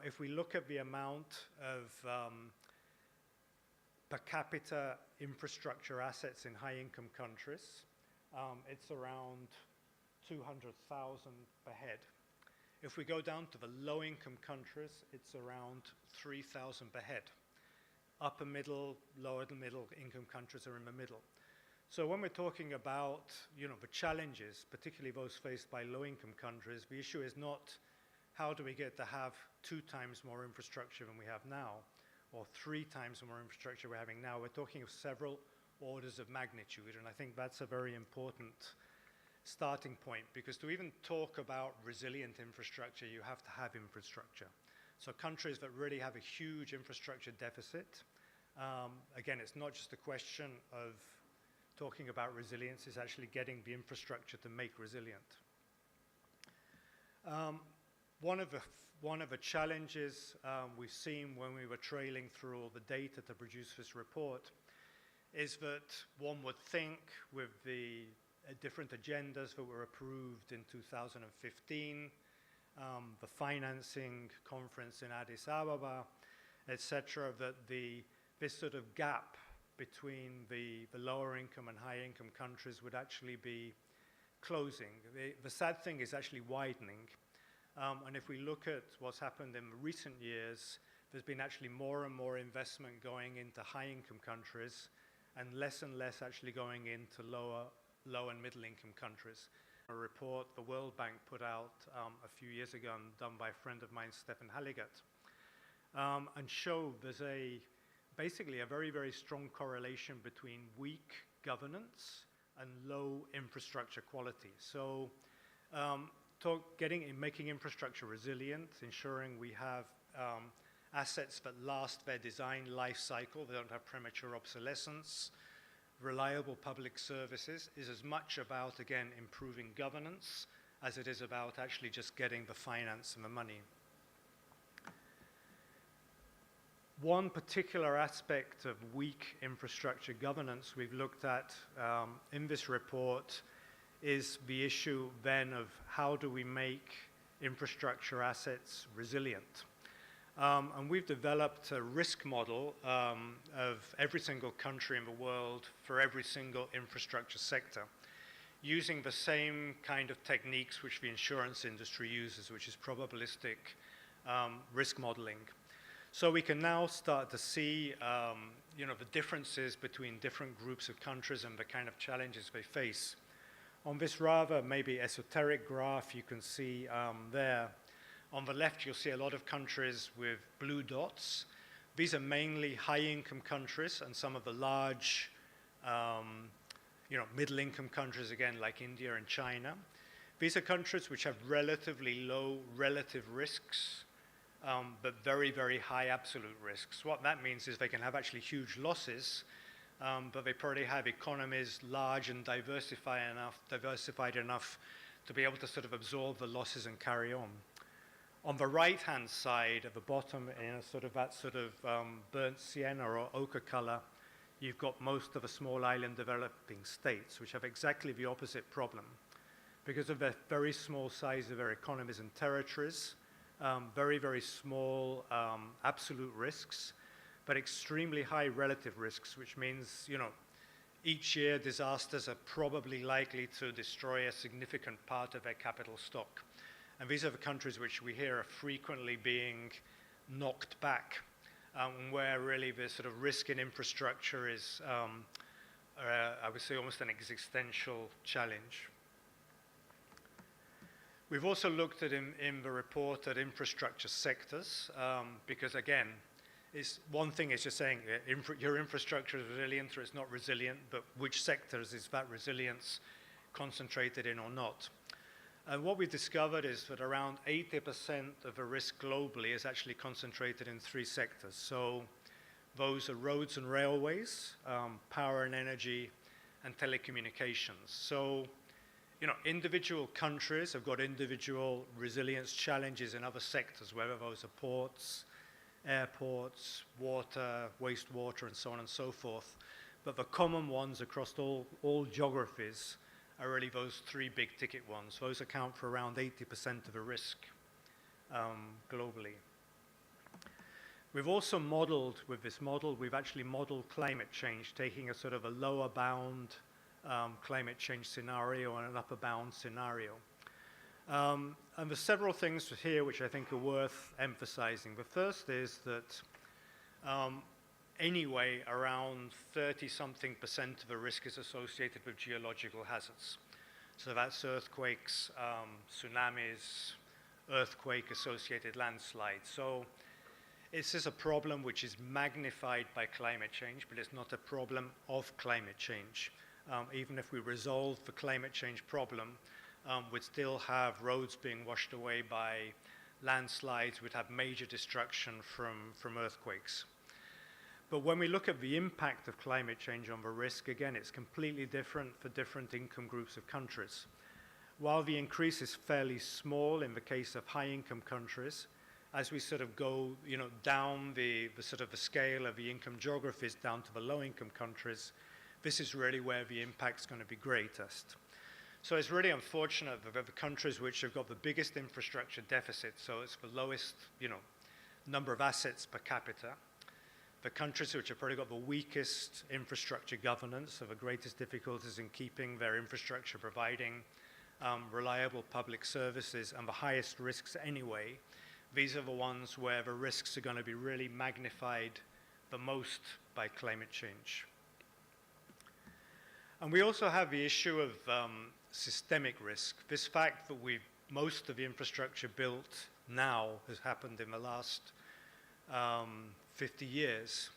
If we look at the amount of per capita infrastructure assets in high-income countries, it's around 200,000 per head. If we go down to the low-income countries, it's around 3,000 per head. Upper middle, lower middle income countries are in the middle. So when we're talking about, the challenges, particularly those faced by low-income countries, the issue is not how do we get to have 2 times more infrastructure than we have now, or 3 times more infrastructure we're having now. We're talking of several orders of magnitude, and I think that's a very important starting point, because to even talk about resilient infrastructure, you have to have infrastructure. So countries that really have a huge infrastructure deficit, again, it's not just a question of talking about resilience, it's actually getting the infrastructure to make resilient. One of the challenges we've seen when we were trailing through all the data to produce this report is that one would think with the different agendas that were approved in 2015, the financing conference in Addis Ababa, etc., that this sort of gap between the lower income and high income countries would actually be closing. The sad thing is actually widening. And if we look at what's happened in recent years, there's been actually more and more investment going into high income countries and less actually going into low and middle income countries. A report the World Bank put out a few years ago, and done by a friend of mine, Stefan Halligat, and showed there's basically a very, very strong correlation between weak governance and low infrastructure quality. So making infrastructure resilient, ensuring we have assets that last their design life cycle, they don't have premature obsolescence, reliable public services, is as much about, again, improving governance as it is about actually just getting the finance and the money. One particular aspect of weak infrastructure governance we've looked at in this report is the issue then of how do we make infrastructure assets resilient. And we've developed a risk model of every single country in the world for every single infrastructure sector, using the same kind of techniques which the insurance industry uses, which is probabilistic risk modeling. So we can now start to see the differences between different groups of countries and the kind of challenges they face. On this rather maybe esoteric graph, you can see there, on the left, you'll see a lot of countries with blue dots. These are mainly high-income countries and some of the large, middle-income countries, again, like India and China. These are countries which have relatively low relative risks, but very, very high absolute risks. What that means is they can have actually huge losses, but they probably have economies large and diversified enough to be able to sort of absorb the losses and carry on. On the right-hand side at the bottom, in that burnt sienna or ochre color, you've got most of the small island developing states, which have exactly the opposite problem. Because of their very small size of their economies and territories, very, very small absolute risks, but extremely high relative risks, which means, each year disasters are probably likely to destroy a significant part of their capital stock. And these are the countries which we hear are frequently being knocked back, where really the sort of risk in infrastructure is, I would say, almost an existential challenge. We've also looked at in the report at infrastructure sectors, because again, one thing is just saying your infrastructure is resilient or it's not resilient, but which sectors is that resilience concentrated in or not? And what we discovered is that around 80% of the risk globally is actually concentrated in 3 sectors. So those are roads and railways, power and energy, and telecommunications. So, individual countries have got individual resilience challenges in other sectors, whether those are ports, airports, water, wastewater, and so on and so forth. But the common ones across all geographies are really those 3 big ticket ones. Those account for around 80% of the risk globally. We've also modeled, with this model, we've actually modeled climate change, taking a sort of a lower bound climate change scenario and an upper bound scenario. And there's several things here which I think are worth emphasizing. The first is that anyway, around 30-something% of the risk is associated with geological hazards. So that's earthquakes, tsunamis, earthquake-associated landslides. So this is a problem which is magnified by climate change, but it's not a problem of climate change. Even if we resolve the climate change problem, we'd still have roads being washed away by landslides, we'd have major destruction from earthquakes. But when we look at the impact of climate change on the risk, again, it's completely different for different income groups of countries. While the increase is fairly small in the case of high-income countries, as we sort of go, down the sort of the scale of the income geographies down to the low-income countries, this is really where the impact's going to be greatest. So it's really unfortunate that the countries which have got the biggest infrastructure deficit, so it's the lowest, number of assets per capita, the countries which have probably got the weakest infrastructure governance, have the greatest difficulties in keeping their infrastructure providing reliable public services and the highest risks anyway, these are the ones where the risks are going to be really magnified the most by climate change. And we also have the issue of systemic risk. This fact that most of the infrastructure built now has happened in the last 50 years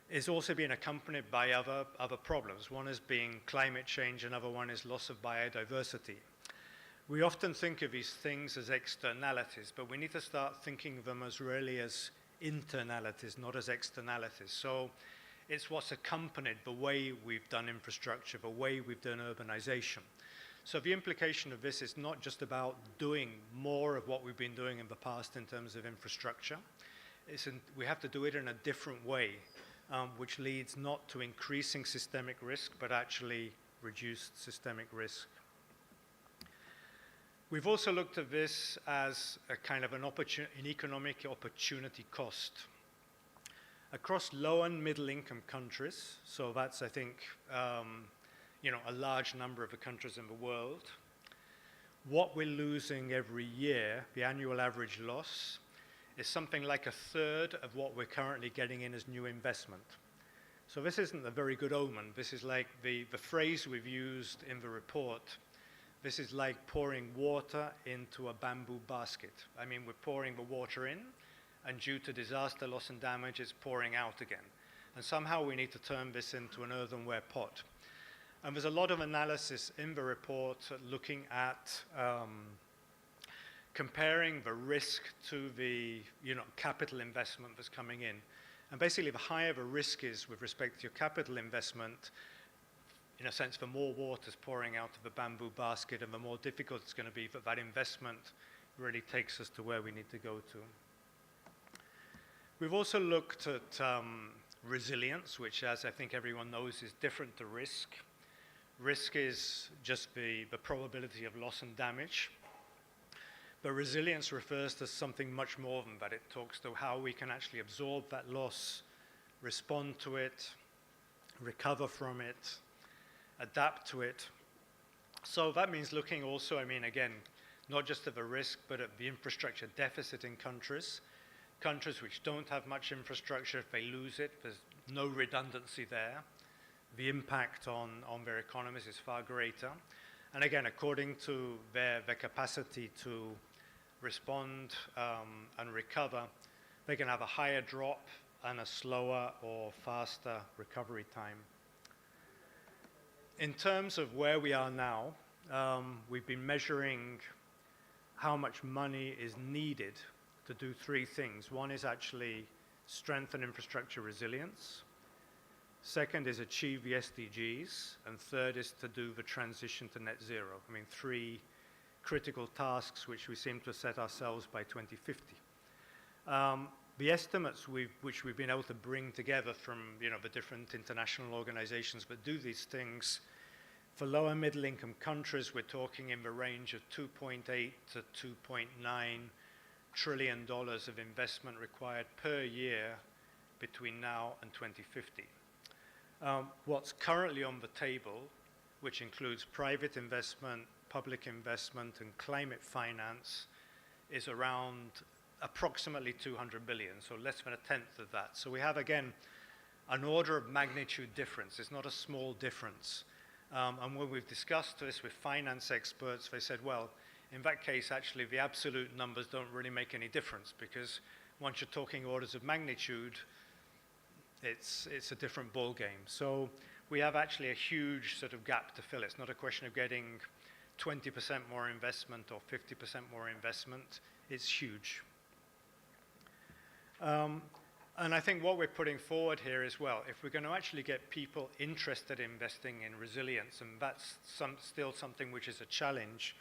is also being accompanied by other problems. One is being climate change, another one is loss of biodiversity. We often think of these things as externalities, but we need to start thinking of them as really as internalities, not as externalities. So it's what's accompanied the way we've done infrastructure, the way we've done urbanization. So the implication of this is not just about doing more of what we've been doing in the past in terms of infrastructure. We have to do it in a different way, which leads not to increasing systemic risk, but actually reduced systemic risk. We've also looked at this as a kind of an economic opportunity cost. Across low and middle income countries, so that's, I think, a large number of the countries in the world, what we're losing every year, the annual average loss, is something like a third of what we're currently getting in as new investment. So this isn't a very good omen. This is like the phrase we've used in the report. This is like pouring water into a bamboo basket. I mean, we're pouring the water in, and due to disaster, loss and damage, it's pouring out again. And somehow we need to turn this into an earthenware pot. And there's a lot of analysis in the report looking at comparing the risk to the capital investment that's coming in. And basically, the higher the risk is with respect to your capital investment, in a sense, the more water is pouring out of the bamboo basket, and the more difficult it's going to be that that investment really takes us to where we need to go to. We've also looked at resilience, which, as I think everyone knows, is different to risk. Risk is just the probability of loss and damage. But resilience refers to something much more than that. It talks to how we can actually absorb that loss, respond to it, recover from it, adapt to it. So that means looking also, again, not just at the risk, but at the infrastructure deficit in countries. Countries which don't have much infrastructure, if they lose it, there's no redundancy there. The impact on their economies is far greater. And again, according to their capacity to respond and recover, they can have a higher drop and a slower or faster recovery time. In terms of where we are now, we've been measuring how much money is needed to do three things. One is actually strengthen infrastructure resilience. Second is achieve the SDGs. And third is to do the transition to net zero. Three critical tasks which we seem to set ourselves by 2050. The estimates which we've been able to bring together from the different international organizations that do these things, for low and middle income countries, we're talking in the range of 2.8 to 2.9 trillion of investment required per year between now and 2050. What's currently on the table, which includes private investment, public investment, and climate finance, is around approximately 200 billion, so less than a tenth of that. So we have, again, an order of magnitude difference. It's not a small difference. And when we've discussed this with finance experts, they said, well, in that case, actually, the absolute numbers don't really make any difference, because once you're talking orders of magnitude, it's a different ball game. So we have actually a huge sort of gap to fill. It's not a question of getting 20% more investment or 50% more investment. It's huge. And I think what we're putting forward here is, well, if we're going to actually get people interested in investing in resilience, and that's still something which is a challenge,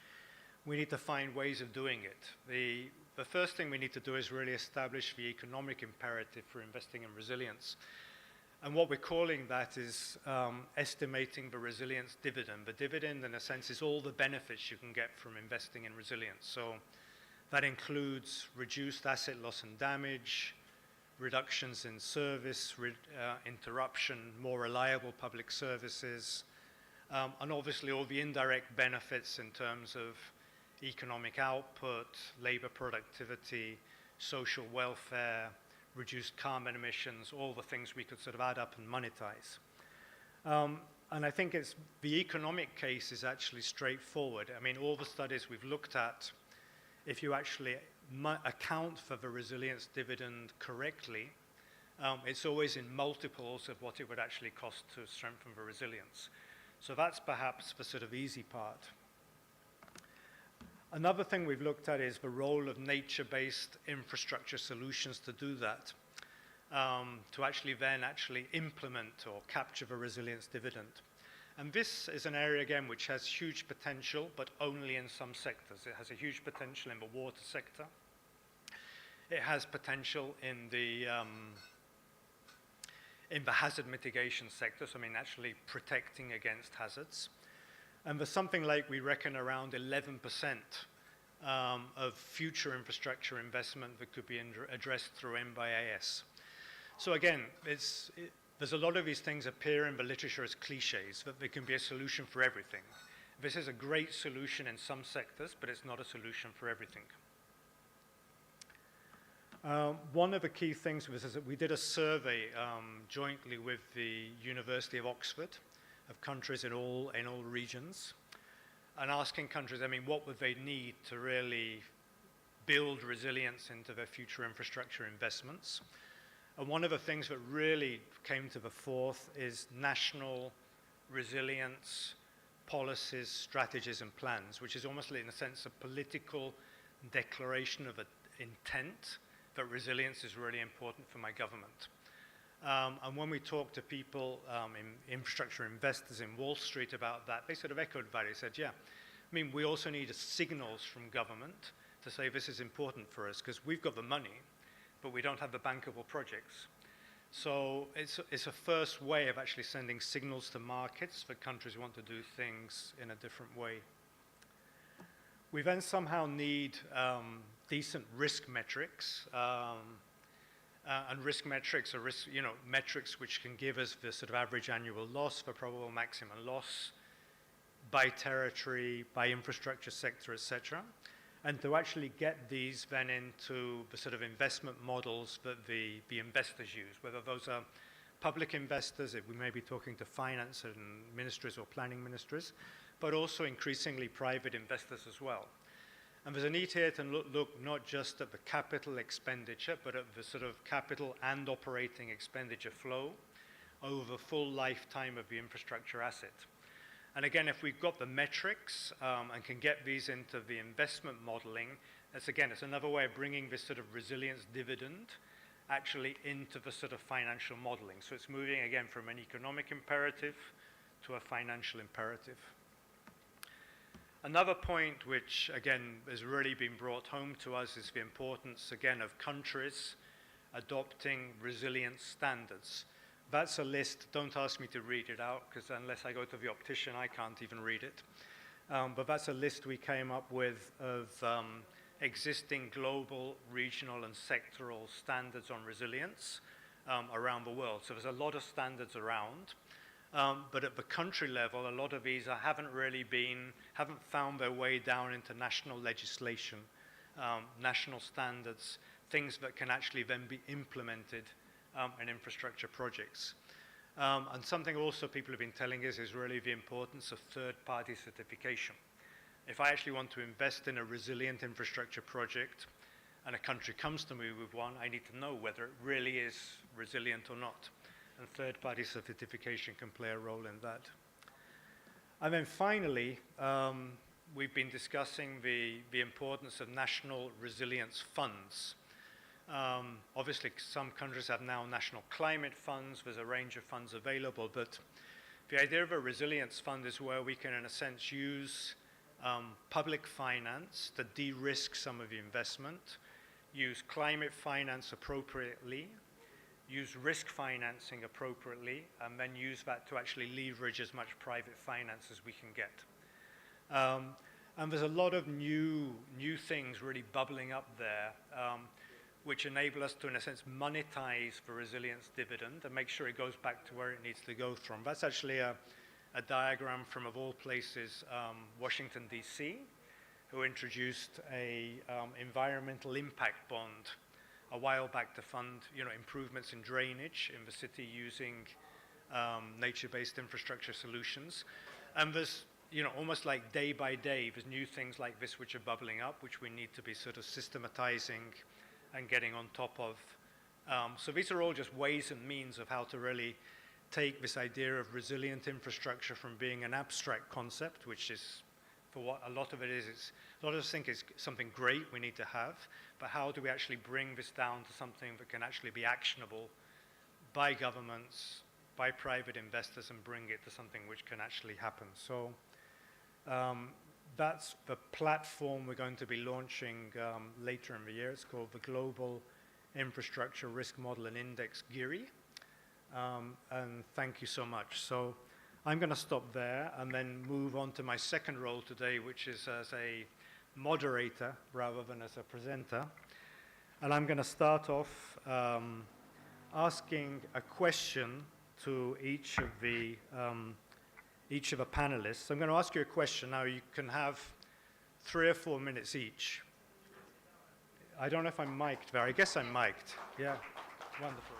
we need to find ways of doing it. The first thing we need to do is really establish the economic imperative for investing in resilience. And what we're calling that is estimating the resilience dividend. The dividend, in a sense, is all the benefits you can get from investing in resilience. So that includes reduced asset loss and damage, reductions in service, interruption, more reliable public services, and obviously all the indirect benefits in terms of economic output, labor productivity, social welfare, reduced carbon emissions, all the things we could sort of add up and monetize. And I think the economic case is actually straightforward. I mean, all the studies we've looked at, if you actually account for the resilience dividend correctly, it's always in multiples of what it would actually cost to strengthen the resilience. So that's perhaps the sort of easy part. Another thing we've looked at is the role of nature-based infrastructure solutions to do that, to actually then implement or capture the resilience dividend. And this is an area, again, which has huge potential, but only in some sectors. It has a huge potential in the water sector. It has potential in the hazard mitigation sector, so I mean actually protecting against hazards. And there's something like, we reckon, around 11% of future infrastructure investment that could be addressed through MBIAS. So again, there's a lot of these things appear in the literature as cliches, that there can be a solution for everything. This is a great solution in some sectors, but it's not a solution for everything. One of the key things was is that we did a survey jointly with the University of Oxford of countries in all regions, and asking countries, I mean, what would they need to really build resilience into their future infrastructure investments? And one of the things that really came to the fore is national resilience policies, strategies, and plans, which is almost in a sense a political declaration of an intent that resilience is really important for my government. And when we talk to people, infrastructure investors in Wall Street about that, they sort of echoed that. They said, yeah, I mean, we also need signals from government to say this is important for us, because we've got the money, but we don't have the bankable projects. So it's a first way of actually sending signals to markets that countries want to do things in a different way. We then somehow need decent risk metrics. And risk metrics are metrics which can give us the sort of average annual loss, the probable maximum loss by territory, by infrastructure sector, etc. And to actually get these then into the sort of investment models that the investors use, whether those are public investors, if we may be talking to finance and ministries or planning ministries, but also increasingly private investors as well. And there's a need here to look not just at the capital expenditure, but at the sort of capital and operating expenditure flow over the full lifetime of the infrastructure asset. And again, if we've got the metrics and can get these into the investment modeling, it's another way of bringing this sort of resilience dividend actually into the sort of financial modeling. So it's moving again from an economic imperative to a financial imperative. Another point which, again, has really been brought home to us is the importance, again, of countries adopting resilience standards. That's a list. Don't ask me to read it out, because unless I go to the optician, I can't even read it. But that's a list we came up with of existing global, regional, and sectoral standards on resilience around the world. So there's a lot of standards around. But at the country level, a lot of these haven't found their way down into national legislation, national standards, things that can actually then be implemented in infrastructure projects. And something also people have been telling us is really the importance of third-party certification. If I actually want to invest in a resilient infrastructure project and a country comes to me with one, I need to know whether it really is resilient or not. And third-party certification can play a role in that. And then finally, we've been discussing the importance of national resilience funds. Obviously, some countries have now national climate funds. There's a range of funds available, but the idea of a resilience fund is where we can, in a sense, use public finance to de-risk some of the investment, use climate finance appropriately, use risk financing appropriately, and then use that to actually leverage as much private finance as we can get. And there's a lot of new things really bubbling up there, which enable us to, in a sense, monetize the resilience dividend and make sure it goes back to where it needs to go from. That's actually a diagram from, of all places, Washington, D.C., who introduced a environmental impact bond a while back to fund, improvements in drainage in the city using nature-based infrastructure solutions. And there's, almost like day by day, there's new things like this which are bubbling up, which we need to be sort of systematizing and getting on top of. So these are all just ways and means of how to really take this idea of resilient infrastructure from being an abstract concept, which is, for what a lot of it is, a lot of us think it's something great we need to have, but how do we actually bring this down to something that can actually be actionable by governments, by private investors, and bring it to something which can actually happen. So that's the platform we're going to be launching later in the year. It's called the Global Infrastructure Risk Model and Index, GIRI. And thank you so much. So I'm going to stop there and then move on to my second role today, which is as a moderator rather than as a presenter. And I'm going to start off asking a question to each of the panelists. I'm going to ask you a question. Now, you can have 3 or 4 minutes each. I don't know if I'm mic'd there. I guess I'm mic'd. Yeah, wonderful.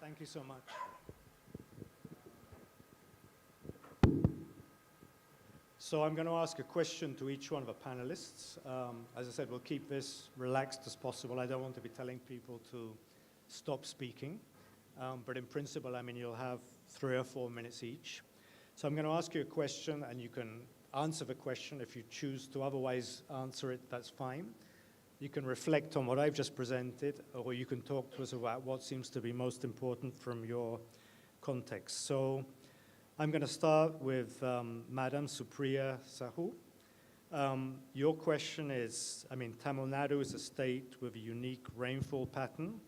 Thank you so much. So I'm going to ask a question to each one of the panelists. As I said, we'll keep this relaxed as possible. I don't want to be telling people to stop speaking. But in principle, you'll have 3 or 4 minutes each. So I'm going to ask you a question, and you can answer the question. If you choose to otherwise answer it, that's fine. You can reflect on what I've just presented, or you can talk to us about what seems to be most important from your context. So I'm going to start with Madam Supriya Sahu. Your question is, Tamil Nadu is a state with a unique rainfall pattern,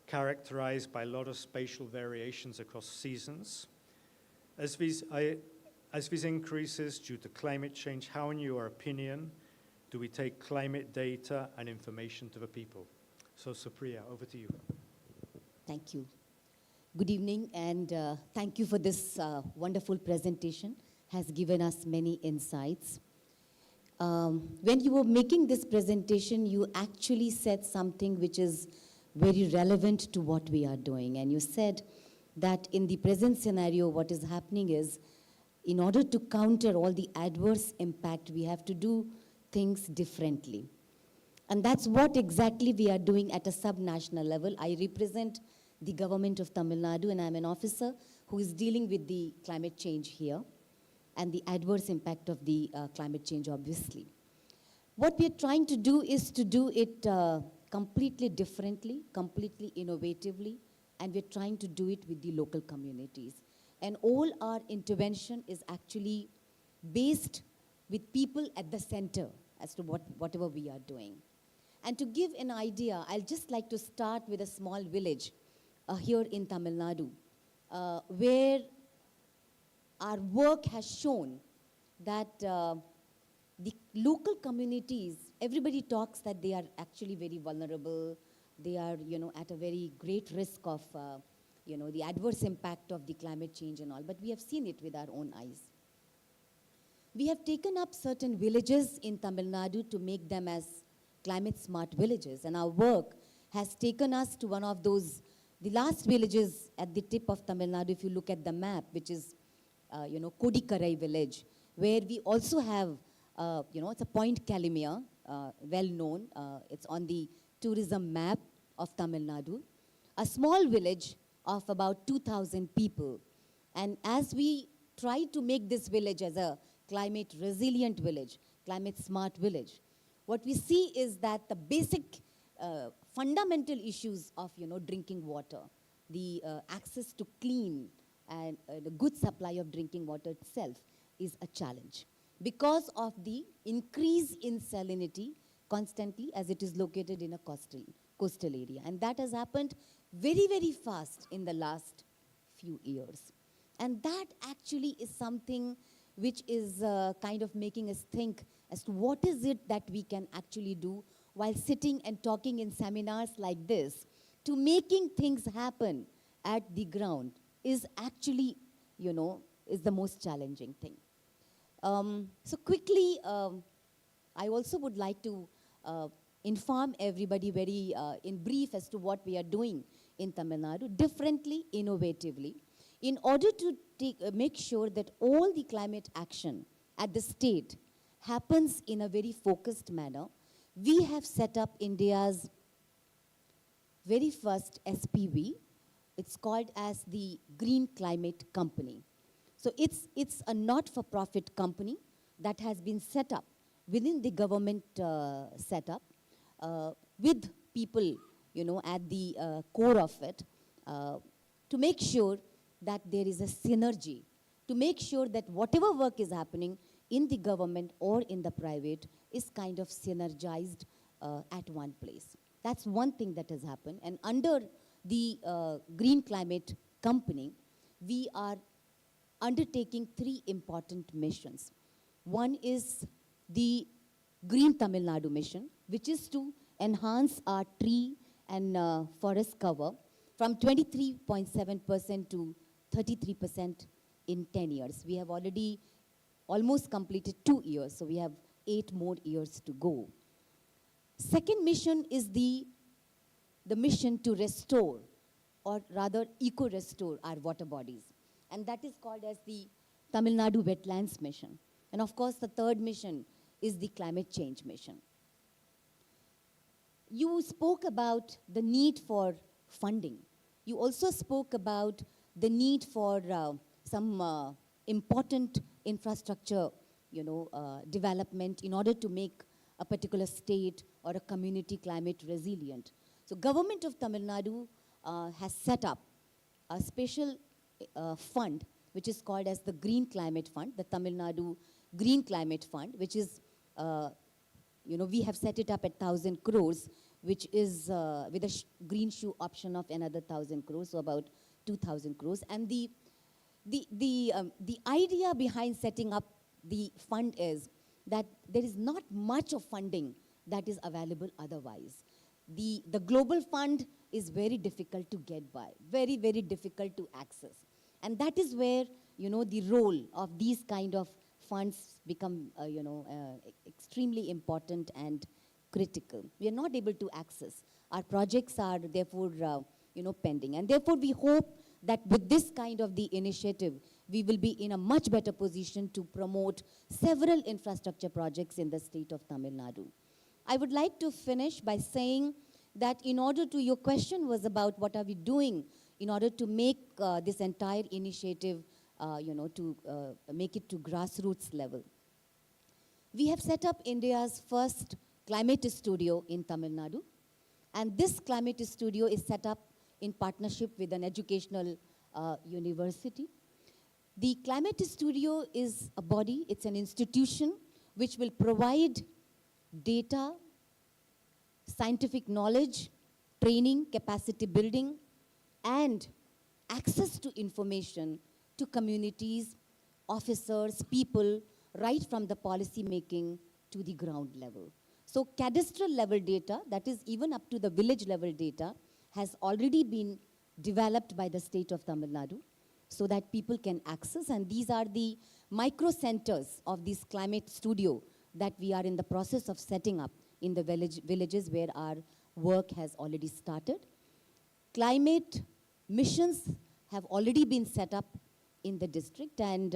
characterized by a lot of spatial variations across seasons. As these increases due to climate change, how, in your opinion, do we take climate data and information to the people? So, Supriya, over to you. Thank you. Good evening, and thank you for this wonderful presentation. Has given us many insights. When you were making this presentation, you actually said something which is very relevant to what we are doing. And you said that in the present scenario, what is happening is, in order to counter all the adverse impact, we have to do things differently. And that's what exactly we are doing at a sub-national level. I represent the government of Tamil Nadu, and I'm an officer who is dealing with the climate change here and the adverse impact of the climate change, obviously. What we're trying to do is to do it completely differently, completely innovatively, and we're trying to do it with the local communities. And all our intervention is actually based with people at the center as to whatever we are doing. And to give an idea, I'll just like to start with a small village here in Tamil Nadu, where our work has shown that local communities, everybody talks that they are actually very vulnerable. They are, at a very great risk of, the adverse impact of the climate change and all. But we have seen it with our own eyes. We have taken up certain villages in Tamil Nadu to make them as climate smart villages. And our work has taken us to one of those, the last villages at the tip of Tamil Nadu, if you look at the map, which is, Kodikarai village, where we also have, it's a Point Calimere, well known. It's on the tourism map of Tamil Nadu. A small village of about 2,000 people. And as we try to make this village as a climate resilient village, climate smart village, what we see is that the basic fundamental issues of, drinking water, the access to clean and the good supply of drinking water itself is a challenge because of the increase in salinity constantly as it is located in a coastal area. And that has happened very, very fast in the last few years. And that actually is something which is kind of making us think as to what is it that we can actually do while sitting and talking in seminars like this to making things happen at the ground is actually, is the most challenging thing. So quickly, I also would like to inform everybody very in brief as to what we are doing in Tamil Nadu, differently, innovatively, in order to make sure that all the climate action at the state happens in a very focused manner. We have set up India's very first SPV. It's called as the Green Climate Company. So it's a not-for-profit company that has been set up within the government setup with people, at the core of it to make sure that there is a synergy, to make sure that whatever work is happening in the government or in the private is kind of synergized at one place. That's one thing that has happened. And under the Green Climate Company, we are undertaking 3 important missions. One is the Green Tamil Nadu mission, which is to enhance our tree and forest cover from 23.7% to 33% in 10 years. We have already almost completed 2 years, so we have 8 more years to go. Second mission is the mission to restore, or rather eco-restore our water bodies. And that is called as the Tamil Nadu Wetlands Mission. And of course, the third mission is the climate change mission. You spoke about the need for funding. You also spoke about the need for some important infrastructure, development in order to make a particular state or a community climate resilient. So government of Tamil Nadu has set up a special fund, which is called as the Green Climate Fund, the Tamil Nadu Green Climate Fund, which is, we have set it up at 1,000 crores, which is with a green shoe option of another 1,000 crores, so about 2,000 crores. And the idea behind setting up the fund is that there is not much of funding that is available otherwise. The global fund is very difficult to get by, very, very difficult to access. And that is where, the role of these kind of funds become, extremely important and critical. We are not able to access. Our projects are therefore, pending. And therefore, we hope that with this kind of the initiative, we will be in a much better position to promote several infrastructure projects in the state of Tamil Nadu. I would like to finish by saying that in order to, your question was about what are we doing in order to make this entire initiative, to make it to grassroots level. We have set up India's first climate studio in Tamil Nadu. And this climate studio is set up in partnership with an educational university. The climate studio is a body, it's an institution which will provide data, scientific knowledge, training, capacity building, and access to information to communities, officers, people, right from the policy making to the ground level. So cadastral level data, that is even up to the village level data, has already been developed by the state of Tamil Nadu so that people can access. And these are the micro centers of this climate studio that we are in the process of setting up in the villages where our work has already started. Climate missions have already been set up in the district. And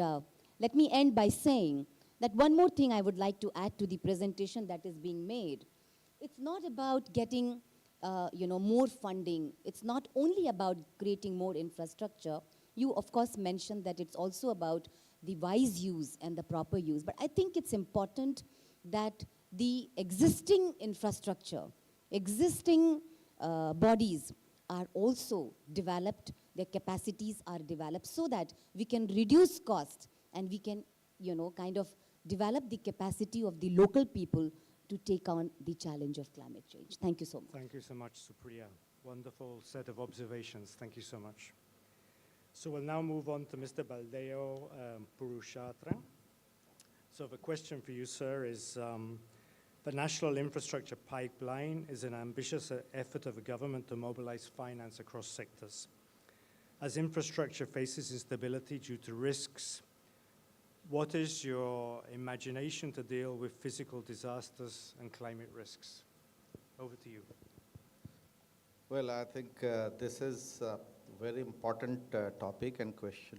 let me end by saying that one more thing I would like to add to the presentation that is being made. It's not about getting more funding. It's not only about creating more infrastructure. You, of course, mentioned that it's also about the wise use and the proper use. But I think it's important that the existing infrastructure, existing bodies are also developed, their capacities are developed so that we can reduce cost and we can, kind of develop the capacity of the local people to take on the challenge of climate change. Thank you so much. Thank you so much, Supriya. Wonderful set of observations. Thank you so much. So we'll now move on to Mr. Baldeo Purushatra. So the question for you, sir, is the National Infrastructure Pipeline is an ambitious effort of the government to mobilize finance across sectors. As infrastructure faces instability due to risks, what is your imagination to deal with physical disasters and climate risks? Over to you. Well, I think this is a very important topic and question.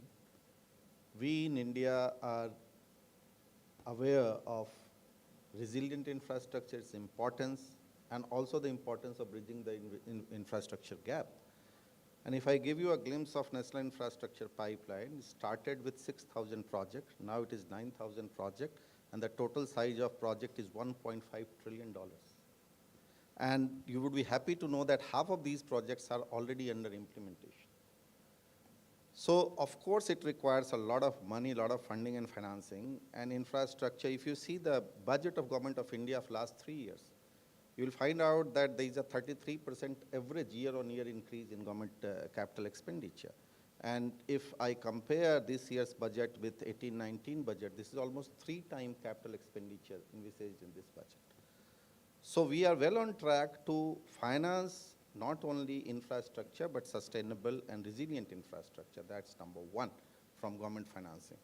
We in India are aware of resilient infrastructure, its importance, and also the importance of bridging the infrastructure gap. And if I give you a glimpse of National Infrastructure Pipeline, it started with 6,000 projects. Now it is 9,000 projects, and the total size of project is $1.5 trillion. And you would be happy to know that half of these projects are already under implementation. So, of course, it requires a lot of money, a lot of funding and financing, and infrastructure. If you see the budget of Government of India of last 3 years, you will find out that there is a 33% average year-on-year increase in government capital expenditure. And if I compare this year's budget with 18-19 budget, this is almost 3 times capital expenditure envisaged in this budget. So we are well on track to finance not only infrastructure, but sustainable and resilient infrastructure. That's number one from government financing.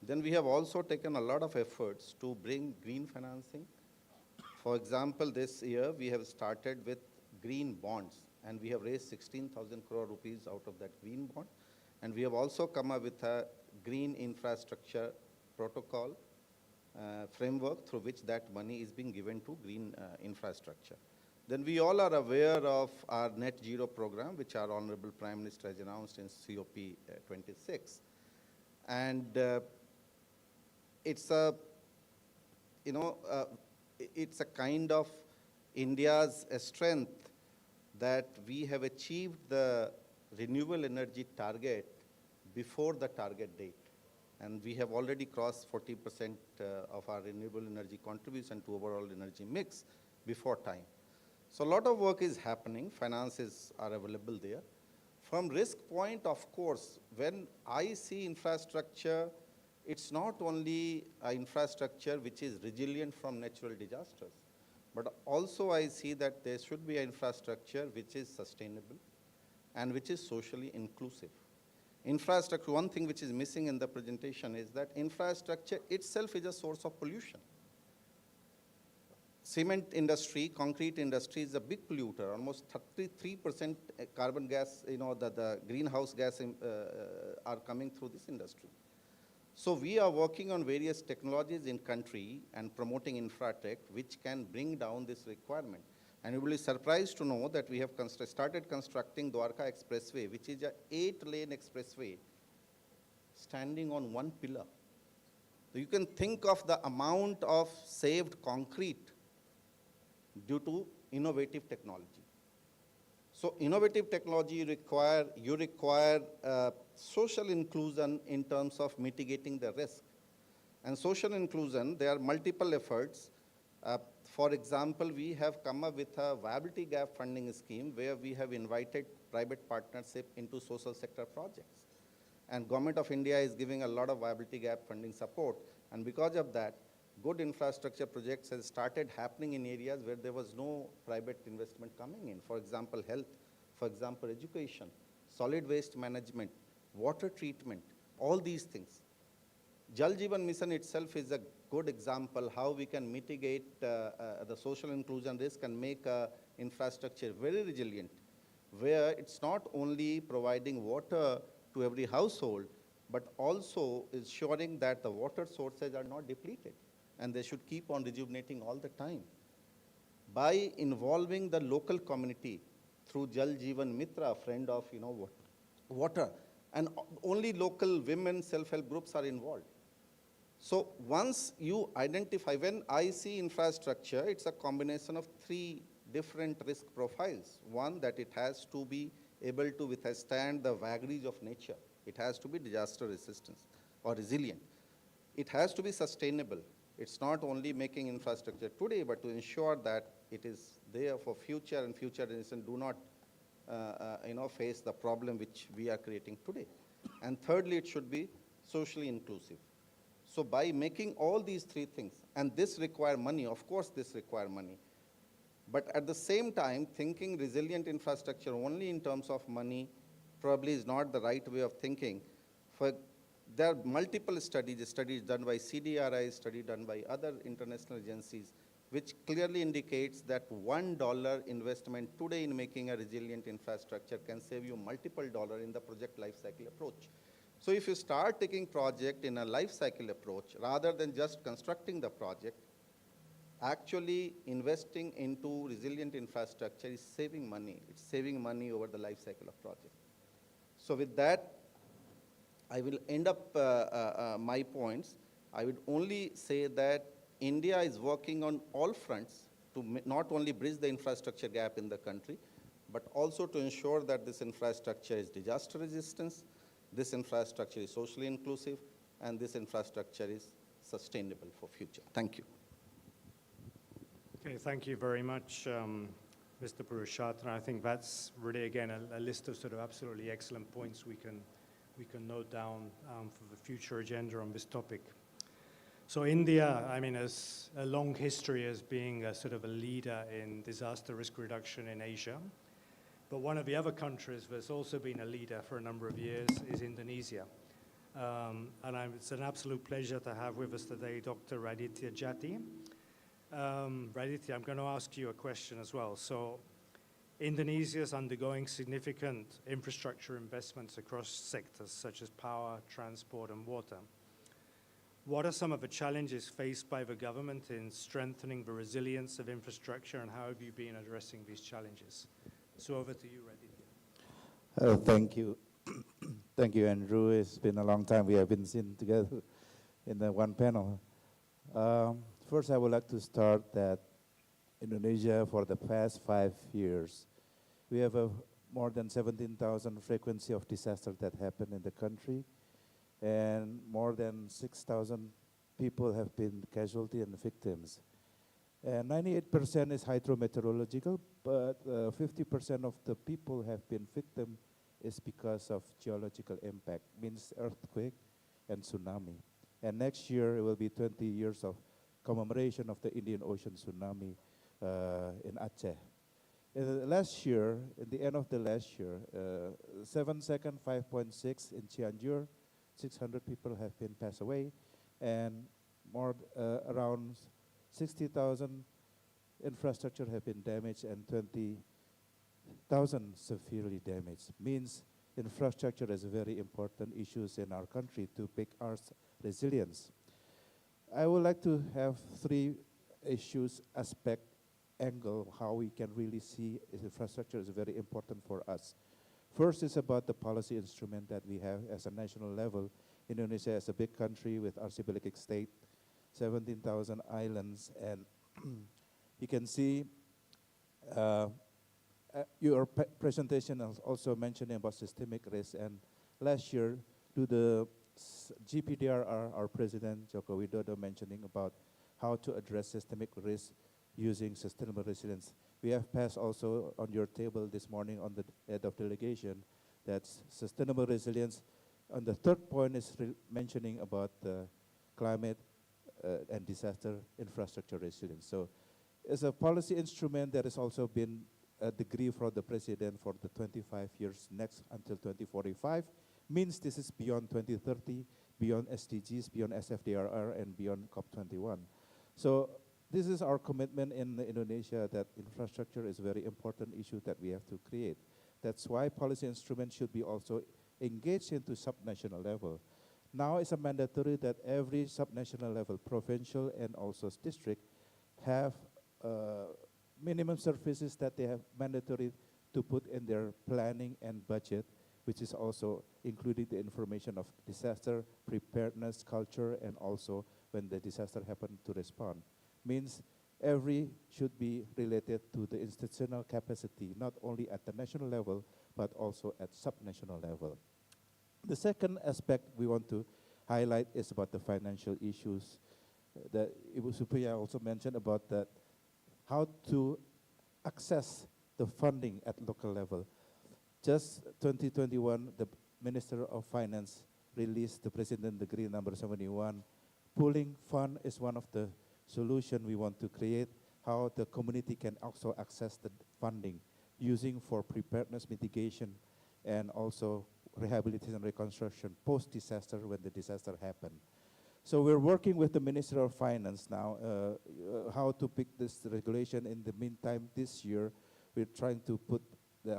Then we have also taken a lot of efforts to bring green financing. For example, this year we have started with green bonds, and we have raised 16,000 crore rupees out of that green bond. And we have also come up with a green infrastructure protocol framework through which that money is being given to green infrastructure. Then we all are aware of our net zero program, which our Honorable Prime Minister has announced in COP 26. And it's a, it's a kind of India's strength that we have achieved the renewable energy target before the target date. And we have already crossed 40% of our renewable energy contribution to overall energy mix before time. So a lot of work is happening. Finances are available there. From risk point, of course, when I see infrastructure, it's not only infrastructure which is resilient from natural disasters, but also I see that there should be an infrastructure which is sustainable and which is socially inclusive. Infrastructure, one thing which is missing in the presentation is that infrastructure itself is a source of pollution. Cement industry, concrete industry is a big polluter. Almost 33% carbon gas, the greenhouse gas are coming through this industry. So we are working on various technologies in country and promoting infratech, which can bring down this requirement. And you will be surprised to know that we have started constructing Dwarka Expressway, which is an 8-lane expressway standing on one pillar. So you can think of the amount of saved concrete due to innovative technology. So innovative technology you require social inclusion in terms of mitigating the risk. And social inclusion, there are multiple efforts. For example, we have come up with a viability gap funding scheme where we have invited private partnership into social sector projects. And Government of India is giving a lot of viability gap funding support. And because of that, good infrastructure projects has started happening in areas where there was no private investment coming in. For example, health, for example, education, solid waste management, water treatment, all these things. Jal Jeevan Mission itself is a good example how we can mitigate the social inclusion risk and make infrastructure very resilient, where it's not only providing water to every household, but also ensuring that the water sources are not depleted, and they should keep on rejuvenating all the time. By involving the local community through Jal Jeevan Mitra, a friend of water, and only local women self-help groups are involved. So once you identify, when I see infrastructure, it's a combination of three different risk profiles. One, that it has to be able to withstand the vagaries of nature. It has to be disaster resistance or resilient. It has to be sustainable. It's not only making infrastructure today, but to ensure that it is there for future, and future generations do not face the problem which we are creating today. And thirdly, it should be socially inclusive. So by making all these three things, and this require money, of course this require money, but at the same time, thinking resilient infrastructure only in terms of money probably is not the right way of thinking. There are multiple studies done by CDRI, study done by other international agencies, which clearly indicates that $1 investment today in making a resilient infrastructure can save you multiple dollars in the project life cycle approach. So if you start taking project in a life cycle approach, rather than just constructing the project, actually investing into resilient infrastructure is saving money. It's saving money over the life cycle of project. So with that, I will end up my points. I would only say that India is working on all fronts to not only bridge the infrastructure gap in the country, but also to ensure that this infrastructure is disaster resistance, this infrastructure is socially inclusive, and this infrastructure is sustainable for future. Thank you. Okay, thank you very much, Mr. Purushottam. I think that's really, again, a list of sort of absolutely excellent points we can note down for the future agenda on this topic. So India, I mean, has a long history as being a sort of a leader in disaster risk reduction in Asia. But one of the other countries that's also been a leader for a number of years is Indonesia. It's an absolute pleasure to have with us today Dr. Raditya Jati. Raditya, I'm going to ask you a question as well. So Indonesia is undergoing significant infrastructure investments across sectors such as power, transport, and water. What are some of the challenges faced by the government in strengthening the resilience of infrastructure, and how have you been addressing these challenges? So over to you, Raditya. Thank you. Thank you, Andrew. It's been a long time we have been seen together in the one panel. First, I would like to start that Indonesia, for the past 5 years, we have a more than 17,000 frequency of disaster that happened in the country, and more than 6,000 people have been casualty and victims. And 98% is hydrometeorological, but 50% of the people have been victim is because of geological impact, means earthquake and tsunami. And next year, it will be 20 years of commemoration of the Indian Ocean tsunami in Aceh. Last year, at the end of the last year, 7-second 5.6 in Cianjur, 600 people have been passed away, and more around 60,000 infrastructure have been damaged and 20,000 severely damaged. Means infrastructure is a very important issue in our country to make our resilience. I would like to have 3 issues, aspect, angle, how we can really see infrastructure is very important for us. First is about the policy instrument that we have as a national level. Indonesia is a big country with archipelagic state, 17,000 islands, and you can see your presentation is also mentioning about systemic risk. And last year, to the GPDRR, our President Joko Widodo mentioning about how to address systemic risk using sustainable resilience. We have passed also on your table this morning on the head of delegation that's sustainable resilience. And the third point is mentioning about the climate and disaster infrastructure resilience. So as a policy instrument, there has also been a degree for the president for the 25 years next until 2045, means this is beyond 2030, beyond SDGs, beyond SFDRR, and beyond COP21. So this is our commitment in Indonesia, that infrastructure is a very important issue that we have to create. That's why policy instruments should be also engaged into subnational level. Now it's a mandatory that every subnational level, provincial and also district, have minimum services that they have mandatory to put in their planning and budget, which is also including the information of disaster preparedness culture, and also when the disaster happened to respond. Means every should be related to the institutional capacity, not only at the national level, but also at subnational level. The second aspect we want to highlight is about the financial issues that Ibu Supriya also mentioned about that, how to access the funding at local level. Just 2021, the Minister of Finance released the President Decree number 71. Pooling fund is one of the solution we want to create, how the community can also access the funding using for preparedness mitigation and also rehabilitation and reconstruction post-disaster when the disaster happened. So we're working with the Minister of Finance now, how to pick this regulation. In the meantime, this year, we're trying to put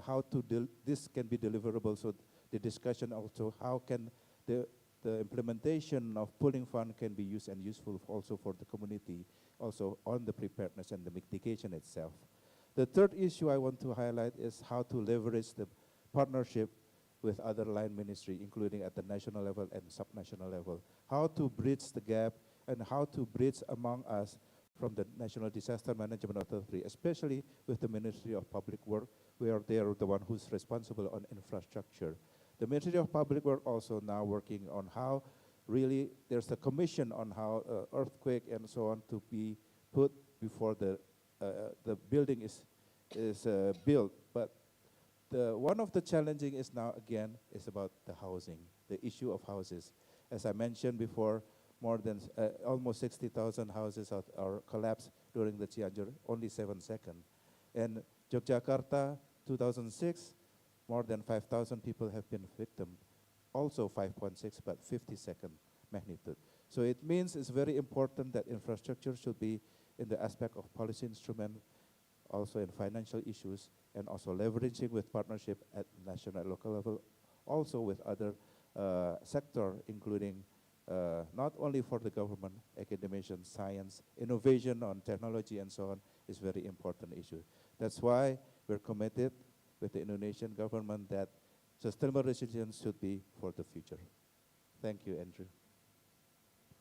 how to this can be deliverable. So the discussion also, how can the implementation of pooling fund can be used and useful also for the community, also on the preparedness and the mitigation itself. The third issue I want to highlight is how to leverage the partnership with other line ministry, including at the national level and subnational level. How to bridge the gap and how to bridge among us from the National Disaster Management Authority, especially with the Ministry of Public Works, where they are the one who's responsible on infrastructure. The Ministry of Public Works also now working on how really there's a commission on how earthquake and so on to be put before the building is built. But one of the challenging is now again is about the housing, the issue of houses. As I mentioned before, more than almost 60,000 houses are collapsed during the Cianjur, only 7 seconds. And Yogyakarta, 2006, more than 5,000 people have been victims, also 5.6, but 50-second magnitude. So it means it's very important that infrastructure should be in the aspect of policy instrument, also in financial issues, and also leveraging with partnership at national and local level, also with other sector, including not only for the government, academicians, science, innovation on technology and so on is very important issue. That's why we're committed with the Indonesian government that sustainable resilience should be for the future. Thank you, Andrew.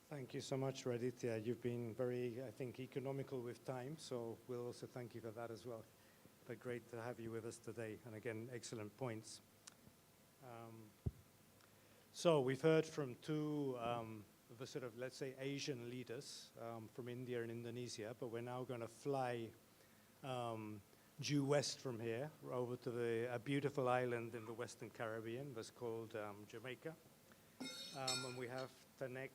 Thank you so much, Raditya. You've been very, I think, economical with time, so we'll also thank you for that as well. But great to have you with us today, and again, excellent points. So we've heard from two of the sort of, let's say, Asian leaders from India and Indonesia, but we're now going to fly due west from here over to a beautiful island in the Western Caribbean that's called Jamaica. And we have Tanek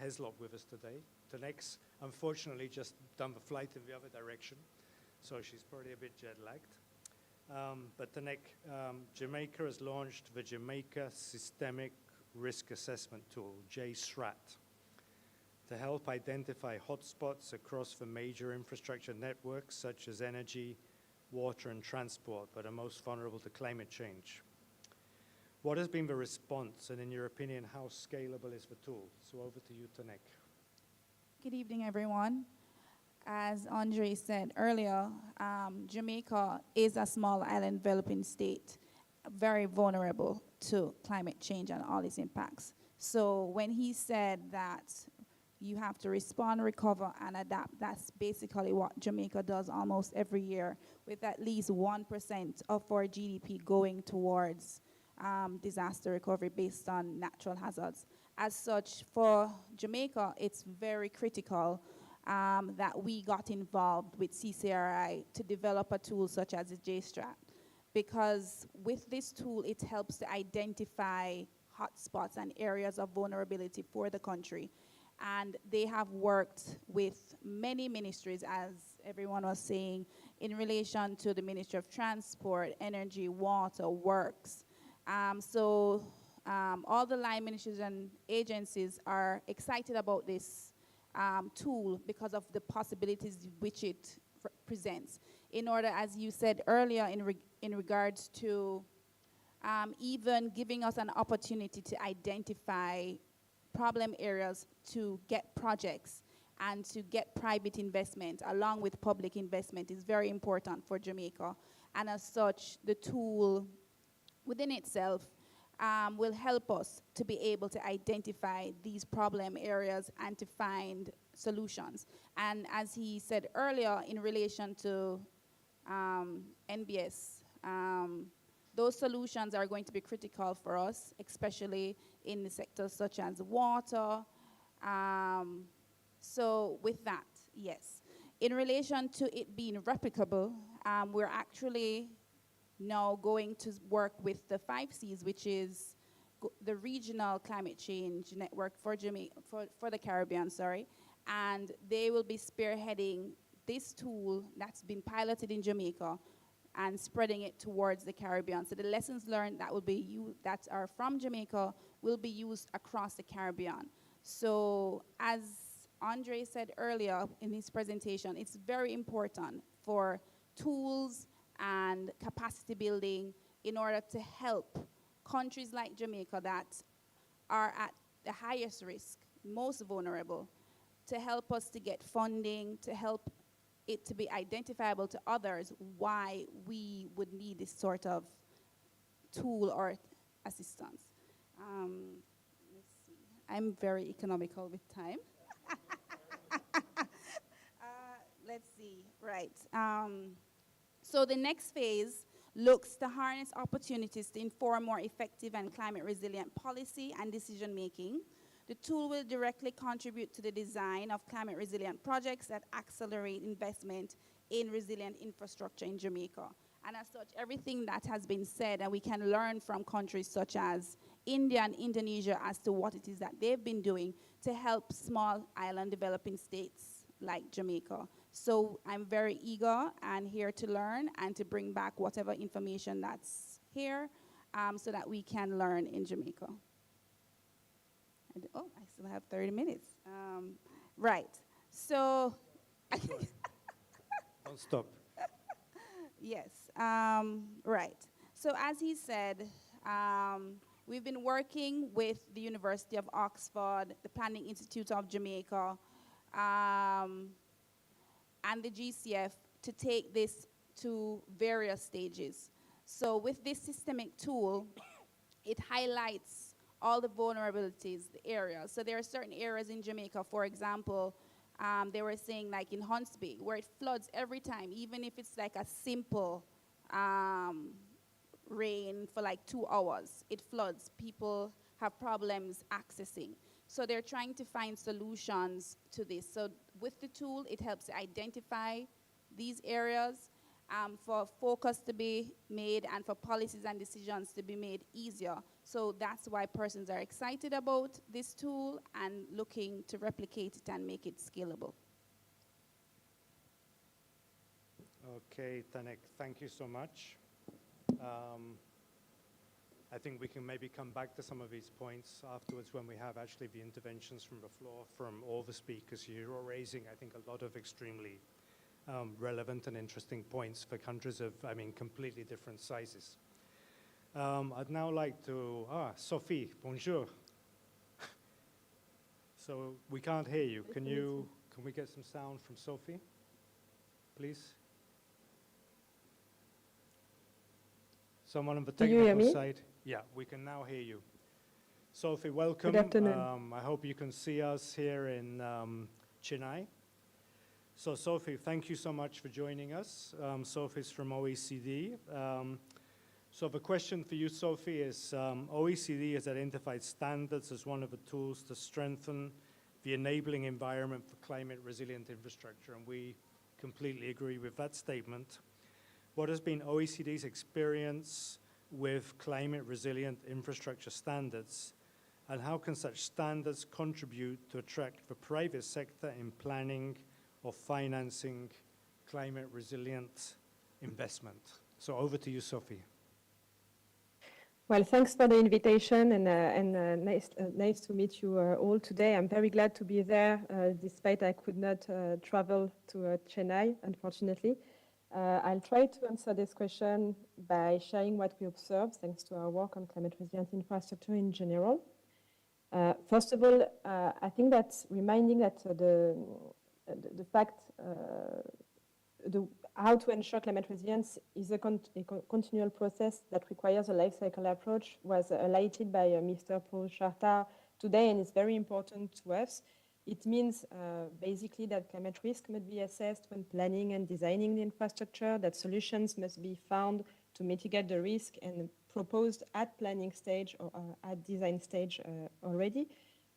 Heslop with us today. Tanek's unfortunately just done the flight in the other direction, so she's probably a bit jet-lagged. But Tanek, Jamaica has launched the Jamaica Systemic Risk Assessment Tool, JSRAT, to help identify hotspots across the major infrastructure networks such as energy, water, and transport that are most vulnerable to climate change. What has been the response, and in your opinion, how scalable is the tool? So over to you, Tanek. Good evening, everyone. As Andre said earlier, Jamaica is a small island developing state, very vulnerable to climate change and all its impacts. So when he said that you have to respond, recover, and adapt, that's basically what Jamaica does almost every year, with at least 1% of our GDP going towards disaster recovery based on natural hazards. As such, for Jamaica, it's very critical that we got involved with CCRI to develop a tool such as the JSTRAT, because with this tool, it helps to identify hotspots and areas of vulnerability for the country. And they have worked with many ministries, as everyone was saying, in relation to the Ministry of Transport, Energy, Water, Works. All the line ministries and agencies are excited about this tool because of the possibilities which it presents. In order, as you said earlier, in regards to even giving us an opportunity to identify problem areas to get projects and to get private investment along with public investment is very important for Jamaica. And as such, the tool within itself will help us to be able to identify these problem areas and to find solutions. And as he said earlier, in relation to NBS, those solutions are going to be critical for us, especially in the sectors such as water. So with that, yes. In relation to it being replicable, we're actually now going to work with the 5Cs, which is the Regional Climate Change Network for the Caribbean, sorry. And they will be spearheading this tool that's been piloted in Jamaica and spreading it towards the Caribbean. So the lessons learned that will be that are from Jamaica will be used across the Caribbean. So as Andre said earlier in his presentation, it's very important for tools and capacity building in order to help countries like Jamaica that are at the highest risk, most vulnerable, to help us to get funding, to help it to be identifiable to others why we would need this sort of tool or assistance. Let's see. I'm very economical with time. Let's see, right. So the next phase looks to harness opportunities to inform more effective and climate resilient policy and decision making. The tool will directly contribute to the design of climate resilient projects that accelerate investment in resilient infrastructure in Jamaica. And as such, everything that has been said, and we can learn from countries such as India and Indonesia as to what it is that they've been doing to help small island developing states like Jamaica. So I'm very eager and here to learn and to bring back whatever information that's here so that we can learn in Jamaica. Oh, I still have 30 minutes. Right. So. Don't stop. Yes. Right. So as he said, we've been working with the University of Oxford, the Planning Institute of Jamaica, and the GCF to take this to various stages. So with this systemic tool, it highlights all the vulnerabilities, the areas. So there are certain areas in Jamaica, for example, they were saying like in Hunts Bay, where it floods every time, even if it's like a simple rain for like 2 hours, it floods. People have problems accessing. So they're trying to find solutions to this. So with the tool, it helps to identify these areas for focus to be made and for policies and decisions to be made easier. So that's why persons are excited about this tool and looking to replicate it and make it scalable. Okay, Tanek, thank you so much. I think we can maybe come back to some of these points afterwards when we have actually the interventions from the floor from all the speakers. You're raising, I think, a lot of extremely relevant and interesting points for countries of, I mean, completely different sizes. I'd now like to, Sophie, bonjour. So we can't hear you. Can we get some sound from Sophie, please? Someone on the technical side? Yeah, we can now hear you. Sophie, welcome. Good afternoon. I hope you can see us here in Chennai. So Sophie, thank you so much for joining us. Sophie's from OECD. So the question for you, Sophie, is OECD has identified standards as one of the tools to strengthen the enabling environment for climate resilient infrastructure, and we completely agree with that statement. What has been OECD's experience with climate resilient infrastructure standards, And how can such standards contribute to attract the private sector in planning or financing climate resilient investment? So over to you, Sophie. Well, thanks for the invitation, and nice to meet you all today. I'm very glad to be there, despite I could not travel to Chennai, unfortunately. I'll try to answer this question by sharing what we observe thanks to our work on climate resilient infrastructure in general. First of all, I think that's reminding that the fact how to ensure climate resilience is a continual process that requires a life cycle approach was highlighted by Mr. Purushottam today, and it's very important to us. It means basically that climate risk must be assessed when planning and designing the infrastructure, that solutions must be found to mitigate the risk and proposed at planning stage or at design stage already,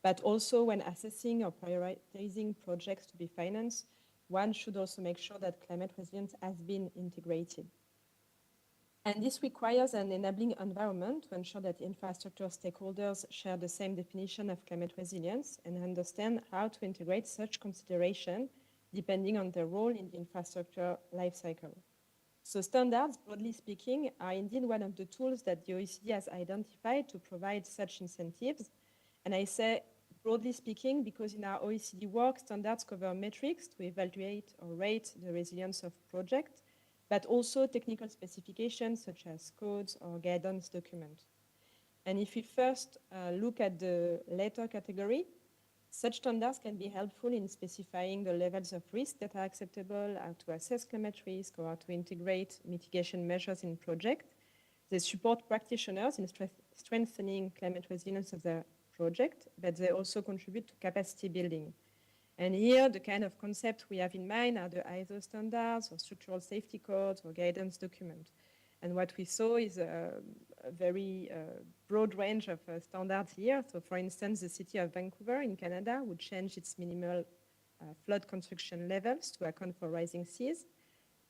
but also when assessing or prioritizing projects to be financed, one should also make sure that climate resilience has been integrated. And this requires an enabling environment to ensure that infrastructure stakeholders share the same definition of climate resilience and understand how to integrate such consideration depending on their role in the infrastructure lifecycle. So standards, broadly speaking, are indeed one of the tools that the OECD has identified to provide such incentives. And I say broadly speaking, because in our OECD work, standards cover metrics to evaluate or rate the resilience of projects, but also technical specifications such as codes or guidance documents. And if we first look at the latter category, such standards can be helpful in specifying the levels of risk that are acceptable, how to assess climate risk, or how to integrate mitigation measures in projects. They support practitioners in strengthening climate resilience of their project, but they also contribute to capacity building. And here, the kind of concept we have in mind are the ISO standards or structural safety codes or guidance document. And what we saw is a very broad range of standards here. So for instance, the city of Vancouver in Canada would change its minimal flood construction levels to account for rising seas.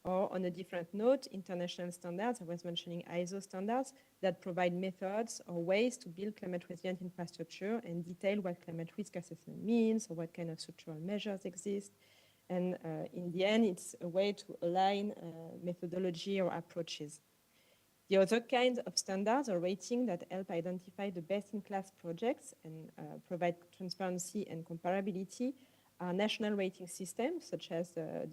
Or on a different note, international standards, I was mentioning ISO standards, that provide methods or ways to build climate resilient infrastructure and detail what climate risk assessment means or what kind of structural measures exist. And in the end, it's a way to align methodology or approaches. The other kind of standards or rating that help identify the best-in-class projects and provide transparency and comparability are national rating systems, such as the